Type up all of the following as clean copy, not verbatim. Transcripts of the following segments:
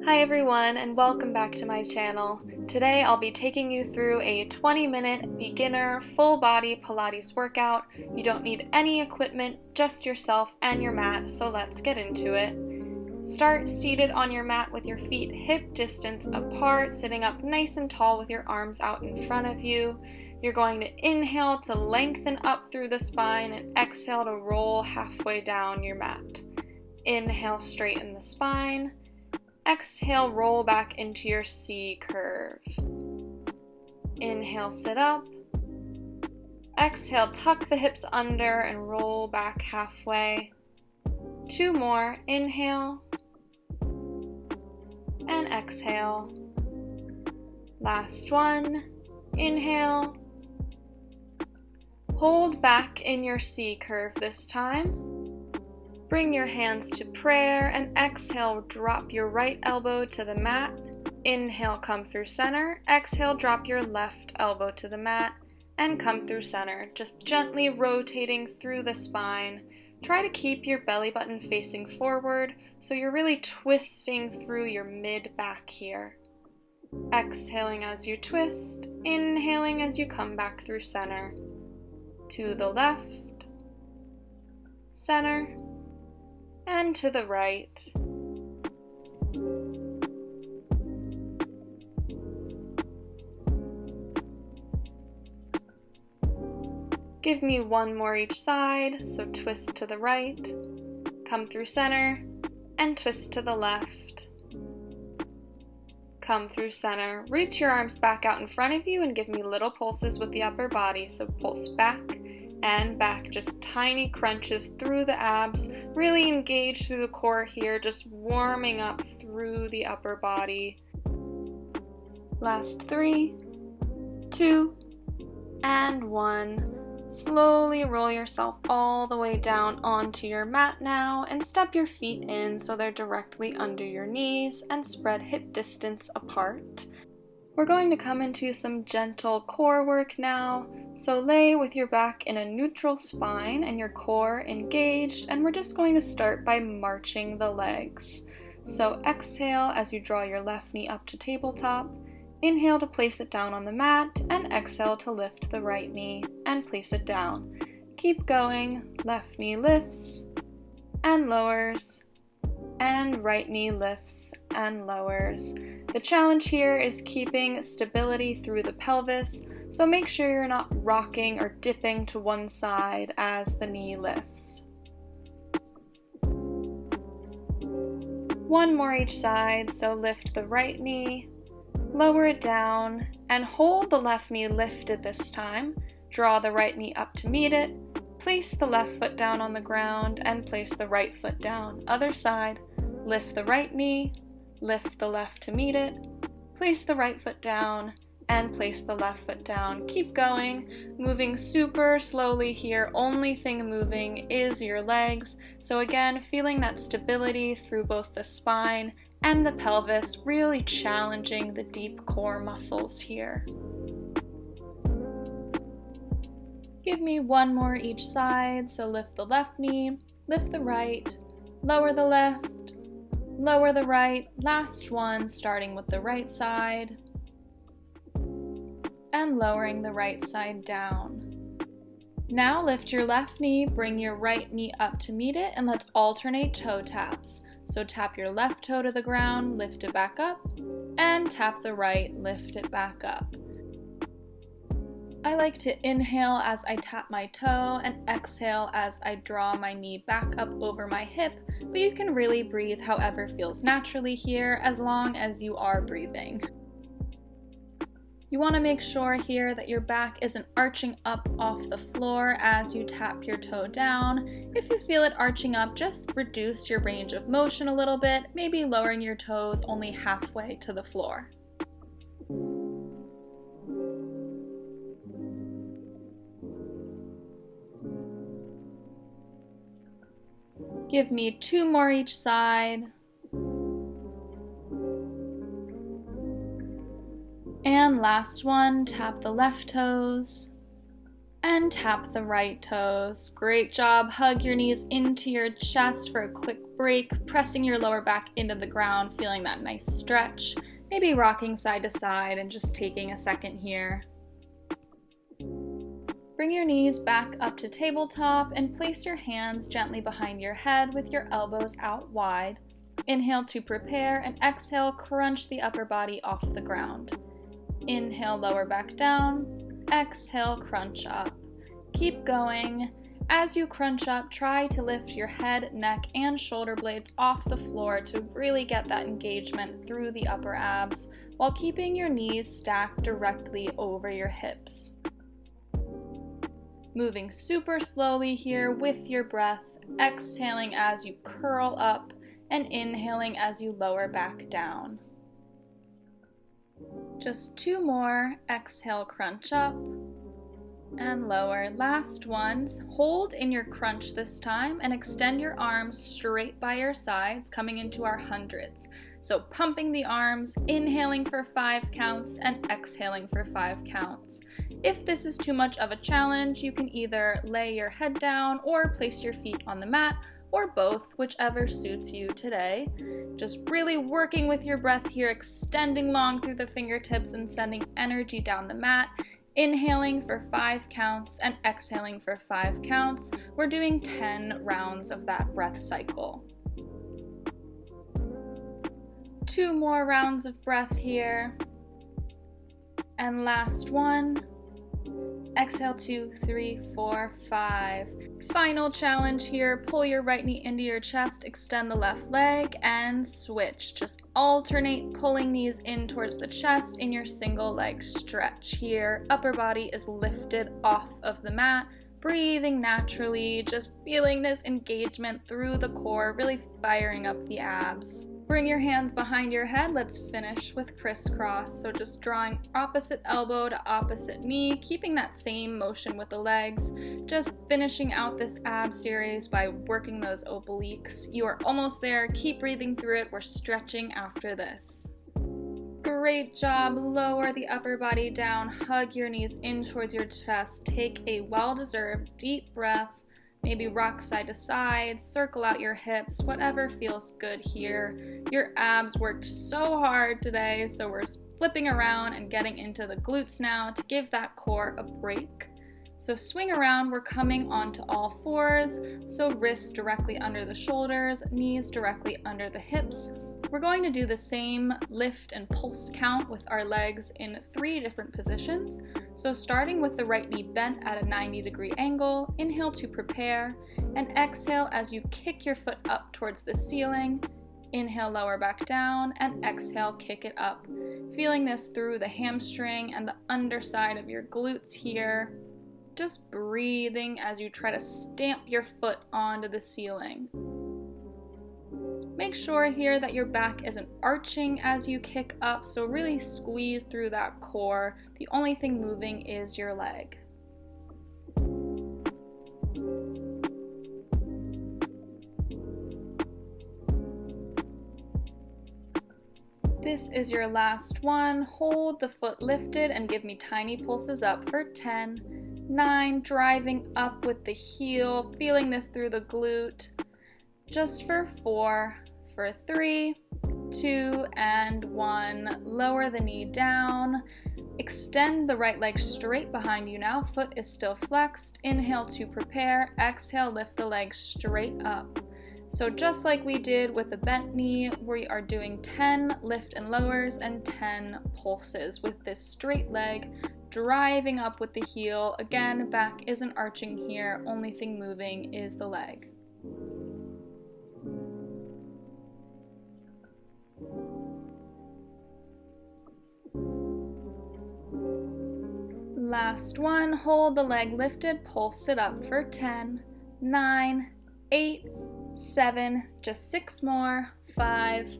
Hi everyone, and welcome back to my channel. Today I'll be taking you through a 20-minute beginner full body Pilates workout. You don't need any equipment, just yourself and your mat, so let's get into it. Start seated on your mat with your feet hip distance apart, sitting up nice and tall with your arms out in front of you. You're going to inhale to lengthen up through the spine and exhale to roll halfway down your mat. Inhale, straighten the spine. Exhale, roll back into your C curve. Inhale, sit up. Exhale, tuck the hips under and roll back halfway. 2 more. Inhale. And exhale. Last one. Inhale. Hold back in your C curve this time. Bring your hands to prayer and exhale, drop your right elbow to the mat. Inhale, come through center. Exhale, drop your left elbow to the mat and come through center, just gently rotating through the spine. Try to keep your belly button facing forward so you're really twisting through your mid-back here. Exhaling as you twist, inhaling as you come back through center. To the left, center, and to the right. Give me 1 more each side, so twist to the right, come through center, and twist to the left. Come through center. Reach your arms back out in front of you and give me little pulses with the upper body, so pulse back and back, just tiny crunches through the abs, really engage through the core here, just warming up through the upper body. Last 3, 2, and 1. Slowly roll yourself all the way down onto your mat now and step your feet in so they're directly under your knees and spread hip distance apart. We're going to come into some gentle core work now, so lay with your back in a neutral spine and your core engaged, and we're just going to start by marching the legs. So exhale as you draw your left knee up to tabletop, inhale to place it down on the mat, and exhale to lift the right knee and place it down. Keep going, left knee lifts and lowers, and right knee lifts and lowers. The challenge here is keeping stability through the pelvis, so make sure you're not rocking or dipping to one side as the knee lifts. 1 more each side, so lift the right knee, lower it down, and hold the left knee lifted this time. Draw the right knee up to meet it. Place the left foot down on the ground and place the right foot down. Other side. Lift the right knee, lift the left to meet it, place the right foot down, and place the left foot down. Keep going, moving super slowly here. Only thing moving is your legs. So again, feeling that stability through both the spine and the pelvis, really challenging the deep core muscles here. Give me 1 more each side, so lift the left knee, lift the right, lower the left, lower the right. Last one, starting with the right side, and lowering the right side down. Now lift your left knee, bring your right knee up to meet it, and let's alternate toe taps. So tap your left toe to the ground, lift it back up, and tap the right, lift it back up. I like to inhale as I tap my toe and exhale as I draw my knee back up over my hip, but you can really breathe however feels naturally here as long as you are breathing. You want to make sure here that your back isn't arching up off the floor as you tap your toe down. If you feel it arching up, just reduce your range of motion a little bit, maybe lowering your toes only halfway to the floor. Give me 2 more each side. And last one, tap the left toes And tap the right toes. Great job. Hug your knees into your chest for a quick break, pressing your lower back into the ground, feeling that nice stretch. Maybe rocking side to side and just taking a second here. Bring your knees back up to tabletop and place your hands gently behind your head with your elbows out wide. Inhale to prepare and exhale, crunch the upper body off the ground. Inhale, lower back down. Exhale, crunch up. Keep going. As you crunch up, try to lift your head, neck, and shoulder blades off the floor to really get that engagement through the upper abs while keeping your knees stacked directly over your hips. Moving super slowly here with your breath, exhaling as you curl up and inhaling as you lower back down. Just 2 more. Exhale, crunch up and lower. Last ones. Hold in your crunch this time and extend your arms straight by your sides, coming into our hundreds. So pumping the arms, inhaling for 5 counts and exhaling for 5 counts. If this is too much of a challenge, you can either lay your head down or place your feet on the mat, or both, whichever suits you today. Just really working with your breath here, extending long through the fingertips and sending energy down the mat. Inhaling for 5 counts and exhaling for 5 counts. We're doing 10 rounds of that breath cycle. 2 more rounds of breath here. And last one. Exhale, 2, 3, 4, 5. Final challenge here. Pull your right knee into your chest, extend the left leg, and switch. Just alternate pulling knees in towards the chest in your single leg stretch here. Upper body is lifted off of the mat. Breathing naturally, just feeling this engagement through the core, really firing up the abs. Bring your hands behind your head. Let's finish with crisscross. So just drawing opposite elbow to opposite knee, keeping that same motion with the legs. Just finishing out this ab series by working those obliques. You are almost there. Keep breathing through it. We're stretching after this. Great job. Lower the upper body down. Hug your knees in towards your chest. Take a well-deserved deep breath. Maybe rock side to side, circle out your hips, whatever feels good here. Your abs worked so hard today, so we're flipping around and getting into the glutes now to give that core a break. So swing around, we're coming onto all fours, so wrists directly under the shoulders, knees directly under the hips. We're going to do the same lift and pulse count with our legs in 3 different positions. So starting with the right knee bent at a 90-degree angle, inhale to prepare, and exhale as you kick your foot up towards the ceiling. Inhale, lower back down, and exhale, kick it up. Feeling this through the hamstring and the underside of your glutes here. Just breathing as you try to stamp your foot onto the ceiling. Make sure here that your back isn't arching as you kick up, so really squeeze through that core. The only thing moving is your leg. This is your last one. Hold the foot lifted and give me tiny pulses up for 10, 9, driving up with the heel, feeling this through the glute. Just for 4, for 3, 2, and 1. Lower the knee down. Extend the right leg straight behind you now. Foot is still flexed. Inhale to prepare. Exhale, lift the leg straight up. So just like we did with the bent knee, we are doing 10 lift and lowers and 10 pulses with this straight leg, driving up with the heel. Again, back isn't arching here. Only thing moving is the leg. Last one, hold the leg lifted, pulse it up for 10, 9, 8, 7, just 6 more, 5,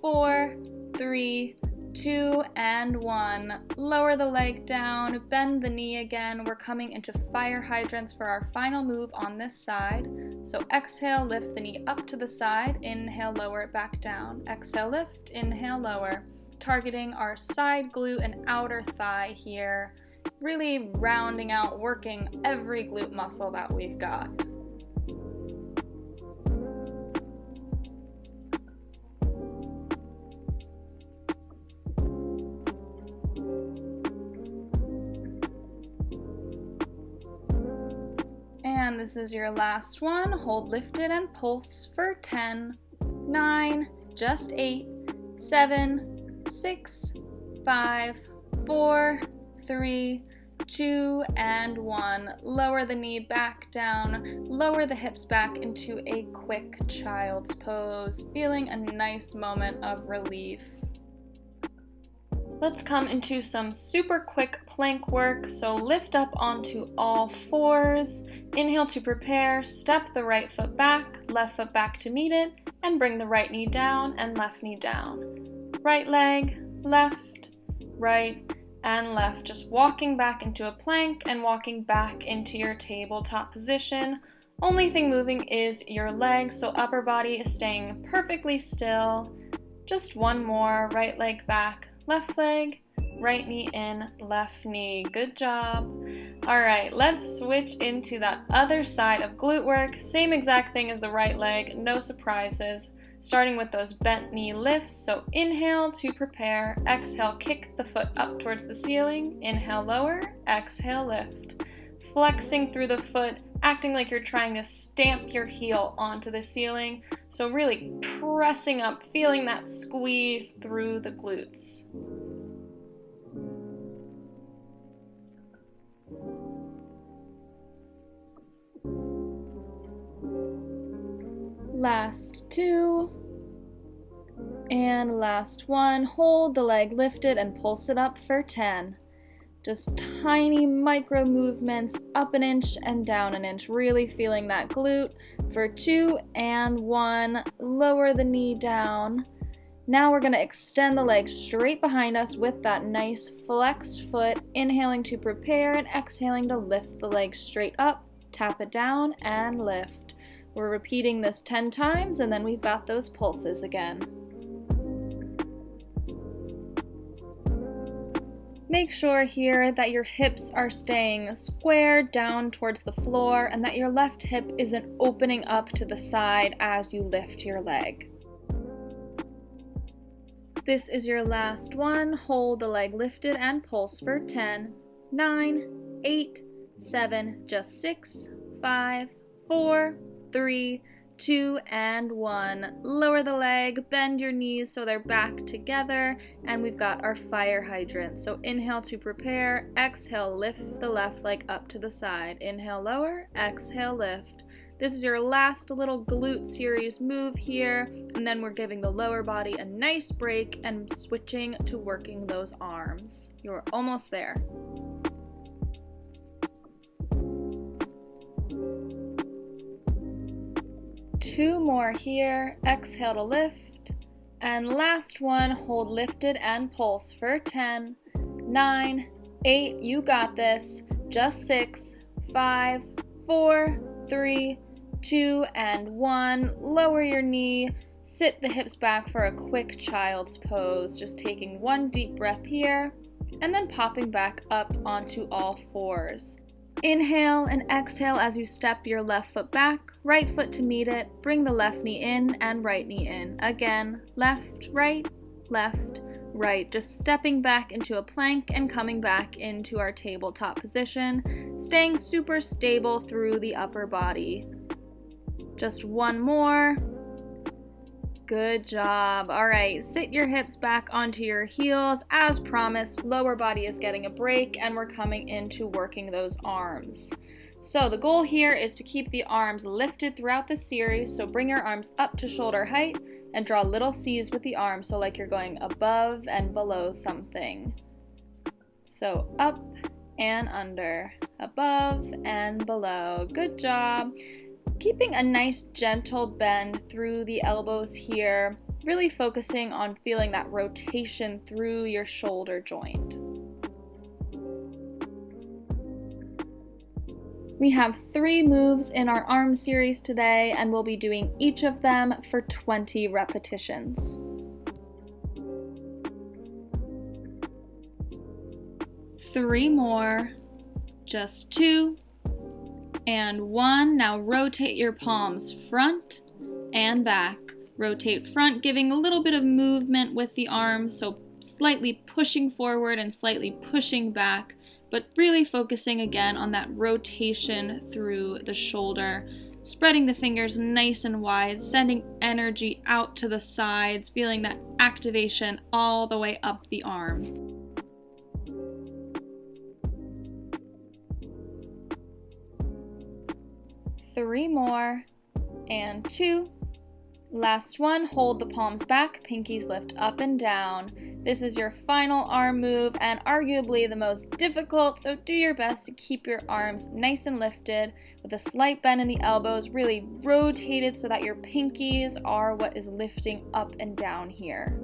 4, 3, 2, and 1. Lower the leg down, bend the knee again. We're coming into fire hydrants for our final move on this side. So exhale, lift the knee up to the side, inhale, lower it back down. Exhale, lift, inhale, lower. Targeting our side glute and outer thigh here. really rounding out, working every glute muscle that we've got. And this is your last one. Hold lifted and pulse for 10, 9, just 8, 7, 6, 5, 4, 3, 2, and 1. Lower the knee back down, lower the hips back into a quick child's pose, feeling a nice moment of relief. Let's come into some super quick plank work. So lift up onto all fours, inhale to prepare, step the right foot back, left foot back to meet it, and bring the right knee down and left knee down. Right leg, left, right, and left. Just walking back into a plank and walking back into your tabletop position. Only thing moving is your legs, so upper body is staying perfectly still. Just one more, right leg back, left leg, right knee in, left knee. Good job. All right, let's switch into that other side of glute work. Same exact thing as the right leg, no surprises. Starting with those bent knee lifts. So inhale to prepare, exhale, kick the foot up towards the ceiling. Inhale, lower, exhale, lift. Flexing through the foot, acting like you're trying to stamp your heel onto the ceiling. So really pressing up, feeling that squeeze through the glutes. Last two. And last one. Hold the leg lifted and pulse it up for 10. Just tiny micro movements, up an inch and down an inch, really feeling that glute for 2 and 1. Lower the knee down. Now we're going to extend the leg straight behind us with that nice flexed foot, inhaling to prepare and exhaling to lift the leg straight up, tap it down, and lift. We're repeating this 10 times, and then we've got those pulses again. Make sure here that your hips are staying square down towards the floor and that your left hip isn't opening up to the side as you lift your leg. This is your last one. Hold the leg lifted and pulse for 10, 9, 8, 7, just 6, 5, 4, 3, 2, and 1. Lower the leg, bend your knees so they're back together, and we've got our fire hydrant. So inhale to prepare, exhale, lift the left leg up to the side. Inhale, lower, exhale, lift. This is your last little glute series move here, and then we're giving the lower body a nice break and switching to working those arms. You're almost there. Two more here. Exhale to lift. And last one, hold lifted and pulse for 10, 9, 8, you got this. Just 6, 5, 4, 3, 2, and 1. Lower your knee. Sit the hips back for a quick child's pose. Just taking one deep breath here and then popping back up onto all fours. Inhale and exhale as you step your left foot back, right foot to meet it. Bring the left knee in and right knee in. Again, left, right, just stepping back into a plank and coming back into our tabletop position, staying super stable through the upper body. Just one more. Good job. All right, sit your hips back onto your heels. As promised, lower body is getting a break and we're coming into working those arms. So the goal here is to keep the arms lifted throughout the series. So bring your arms up to shoulder height and draw little C's with the arms. So like you're going above and below something. So up and under, above and below. Good job. Keeping a nice gentle bend through the elbows here, really focusing on feeling that rotation through your shoulder joint. We have 3 moves in our arm series today, and we'll be doing each of them for 20 repetitions. 3 more, just 2, and 1. Now rotate your palms front and back. Rotate front, giving a little bit of movement with the arms, so slightly pushing forward and slightly pushing back, but really focusing again on that rotation through the shoulder. Spreading the fingers nice and wide, sending energy out to the sides, feeling that activation all the way up the arm. Three more, and 2. Last one, hold the palms back, pinkies lift up and down. This is your final arm move and arguably the most difficult, so do your best to keep your arms nice and lifted with a slight bend in the elbows, really rotated so that your pinkies are what is lifting up and down here.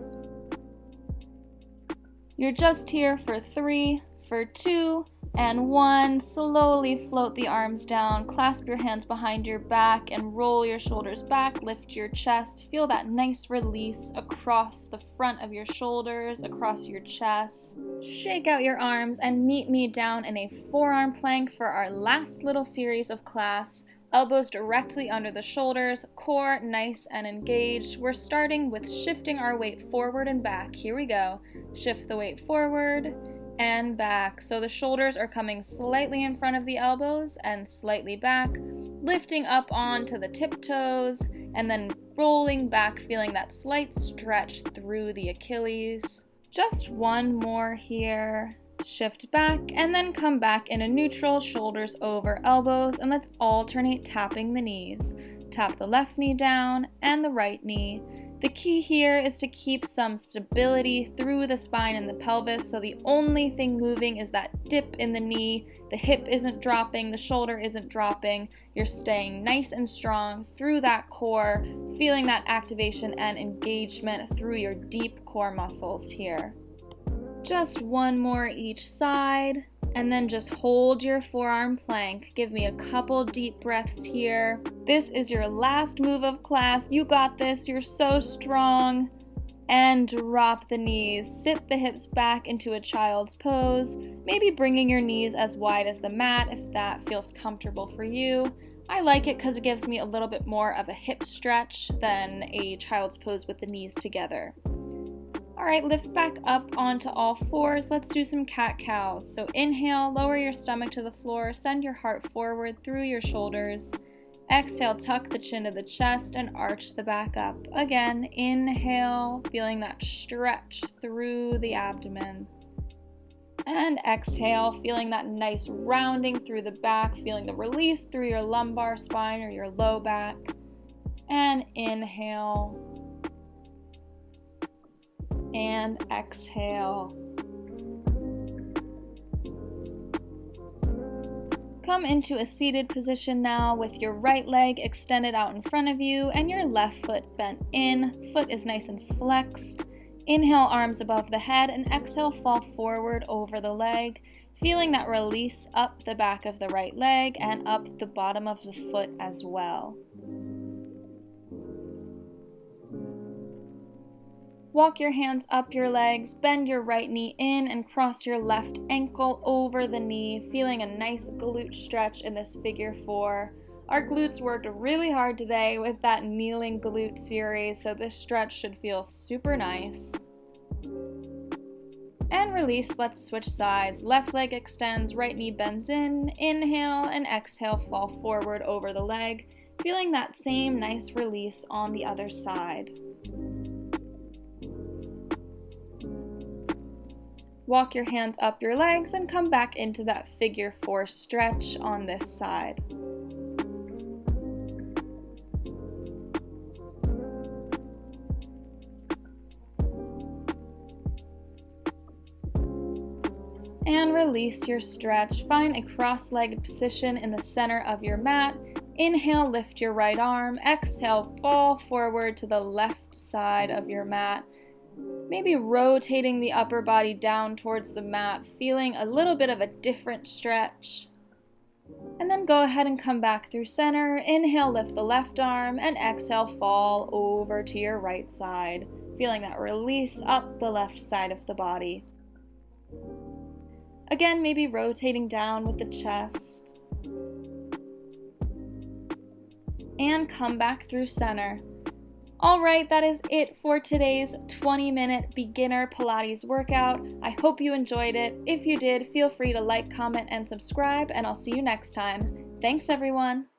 You're just here for 3, for 2, and 1. Slowly float the arms down, clasp your hands behind your back and roll your shoulders back, lift your chest. Feel that nice release across the front of your shoulders, across your chest. Shake out your arms and meet me down in a forearm plank for our last little series of class. Elbows directly under the shoulders, core nice and engaged. We're starting with shifting our weight forward and back. Here we go. Shift the weight forward and back. So the shoulders are coming slightly in front of the elbows and slightly back, lifting up onto the tiptoes and then rolling back, feeling that slight stretch through the Achilles. Just 1 more here. Shift back and then come back in a neutral, shoulders over elbows, and let's alternate tapping the knees. Tap the left knee down and the right knee. The key here is to keep some stability through the spine and the pelvis, so the only thing moving is that dip in the knee. The hip isn't dropping, the shoulder isn't dropping. You're staying nice and strong through that core, feeling that activation and engagement through your deep core muscles here. Just 1 more each side, and then just hold your forearm plank. Give me a couple deep breaths here. This is your last move of class. You got this. You're so strong. And drop the knees. Sit the hips back into a child's pose, maybe bringing your knees as wide as the mat if that feels comfortable for you. I like it because it gives me a little bit more of a hip stretch than a child's pose with the knees together. Alright, lift back up onto all fours. Let's do some cat-cows. So inhale, lower your stomach to the floor, send your heart forward through your shoulders. Exhale, tuck the chin to the chest and arch the back up. Again, inhale, feeling that stretch through the abdomen. And exhale, feeling that nice rounding through the back, feeling the release through your lumbar spine or your low back. And inhale. And exhale. Come into a seated position now with your right leg extended out in front of you and your left foot bent in. Foot is nice and flexed. Inhale, arms above the head, and exhale, fall forward over the leg, feeling that release up the back of the right leg and up the bottom of the foot as well. Walk your hands up your legs, bend your right knee in and cross your left ankle over the knee, feeling a nice glute stretch in this figure 4. Our glutes worked really hard today with that kneeling glute series, so this stretch should feel super nice. And release, let's switch sides. Left leg extends, right knee bends in, inhale and exhale, fall forward over the leg, feeling that same nice release on the other side. Walk your hands up your legs and come back into that figure 4 stretch on this side. And release your stretch. Find a cross-legged position in the center of your mat. Inhale, lift your right arm. Exhale, fall forward to the left side of your mat. Maybe rotating the upper body down towards the mat, feeling a little bit of a different stretch. And then go ahead and come back through center. Inhale, lift the left arm, and exhale, fall over to your right side, feeling that release up the left side of the body. Again, maybe rotating down with the chest. And come back through center. Alright, that is it for today's 20-minute beginner Pilates workout. I hope you enjoyed it. If you did, feel free to like, comment, and subscribe, and I'll see you next time. Thanks, everyone!